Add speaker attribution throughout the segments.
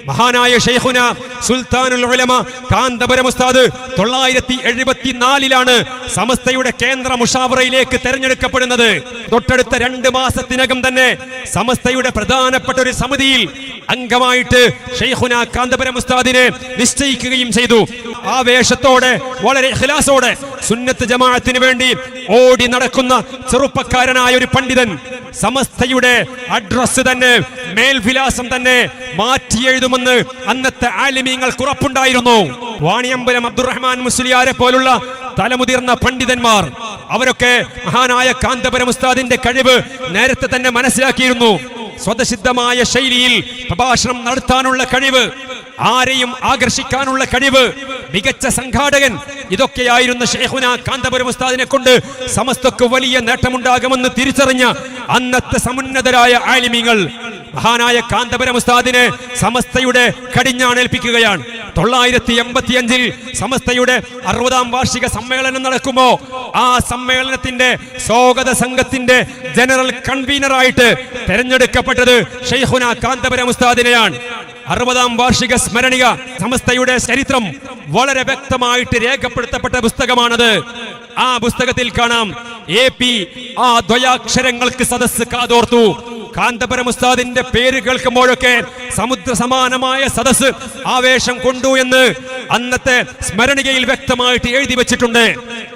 Speaker 1: മഹാനായ ശൈഖുന സുൽത്താനുൽ ഉലമ കാന്തപുരം ഉസ്താദ് 974 സമസ്തയുടെ കേന്ദ്ര മുഷാവറയിലേക്ക് തെരഞ്ഞെടുക്കപ്പെടുന്നത്. തൊട്ടടുത്ത 2 മാസത്തിനകം തന്നെ സമസ്തയുടെ പ്രധാനപ്പെട്ട ഒരു സമിതിയിൽ അംഗമായിട്ട് ശൈഖുന കാന്തപുരം ഉസ്താദിനെ നിശ്ചയിക്കുകയും ചെയ്തു. ആവേശത്തോടെ വളരെ ഇഖ്ലാസോടെ സുന്നത്ത് ജമാഅത്തിന് വേണ്ടി ഓടി നടക്കുന്ന ചെറുപ്പക്കാരനായ ഒരു പണ്ഡിതൻ സമസ്തയുടെ അഡ്രസ് തന്നെ മേൽവിലാസം തന്നെ മാറ്റി എഴുതുമെന്ന് അന്നത്തെ ആലിമീങ്ങൾക്ക് ഉറപ്പുണ്ടായിരുന്നു. വാണിയമ്പലം അബ്ദുറഹ്മാൻ മുസ്ലിയാരെ പോലുള്ള തലമുതിർന്ന പണ്ഡിതന്മാർ അവരൊക്കെ മഹാനായ കാന്തപുരം ഉസ്താദിന്റെ കഴിവ് നേരത്തെ തന്നെ മനസ്സിലാക്കിയിരുന്നു. സ്വതസിദ്ധമായ ശൈലിയിൽ പ്രഭാഷണം നടത്താനുള്ള കഴിവ്, ആരെയും ആകർഷിക്കാനുള്ള കഴിവ്, മികച്ച സംഘാടകൻ, ഇതൊക്കെയായിരുന്ന ശൈഖുന കാന്തപുരം ഉസ്താദിനെ കൊണ്ട് സമസ്തക്ക് വലിയ നേട്ടമുണ്ടാകുമെന്ന് തിരിച്ചറിഞ്ഞ അന്നത്തെ സമുന്നതരായ ആലിമീങ്ങൾ മഹാനായ കാന്തപുരം ഉസ്താദിനെ സമസ്തയുടെ കടിഞ്ഞാണേൽപ്പിക്കുകയാണ്. 985 സമസ്തയുടെ 60ാം വാർഷിക സമ്മേളനം നടക്കുമ്പോ ആ സമ്മേളനത്തിന്റെ സ്വാഗത സംഘത്തിന്റെ ജനറൽ കൺവീനറായിട്ട് തെരഞ്ഞെടുക്കപ്പെട്ടത് ശൈഖുന കാന്തപുരം ഉസ്താദിനെയാണ്. 60ാം വാർഷിക സ്മരണിക സമസ്തയുടെ ചരിത്രം വളരെ വ്യക്തമായിട്ട് രേഖപ്പെടുത്തപ്പെട്ട പുസ്തകമാണത്. ആ പുസ്തകത്തിൽ കാണാം AP ആ ദ്വയാക്ഷരങ്ങൾക്ക് സദസ്സ് കാതോർത്തു. കാന്തപുരം ഉസ്താദിന്റെ പേര് കേൾക്കുമ്പോഴൊക്കെ സമുദ്ര സമാനമായ സദസ്സ് ആവേശം കൊണ്ടു എന്ന് അന്നത്തെ സ്മരണികയിൽ വ്യക്തമായിട്ട് എഴുതി വെച്ചിട്ടുണ്ട്.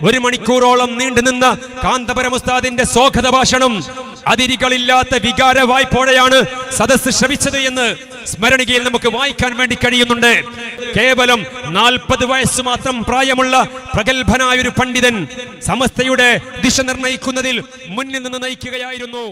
Speaker 1: 1 മണിക്കൂറോളം നീണ്ടുനിന്ന കാന്തപുരം ഉസ്താദിന്റെ സ്വാഗത ഭാഷണം അതിരുകളില്ലാത്ത വികാര വായ്പോടെയാണ് സദസ്സ് ശ്രവിച്ചത് എന്ന് സ്മരണികയിൽ നമുക്ക് വായിക്കാൻ വേണ്ടി കഴിയുന്നുണ്ട്. കേവലം 40 വയസ്സ് മാത്രം പ്രായമുള്ള പ്രഗത്ഭനായ ഒരു പണ്ഡിതൻ സമസ്തയുടെ ദിശ നിർണയിക്കുന്നതിൽ മുന്നിൽ നിന്ന് നയിക്കുകയായിരുന്നു.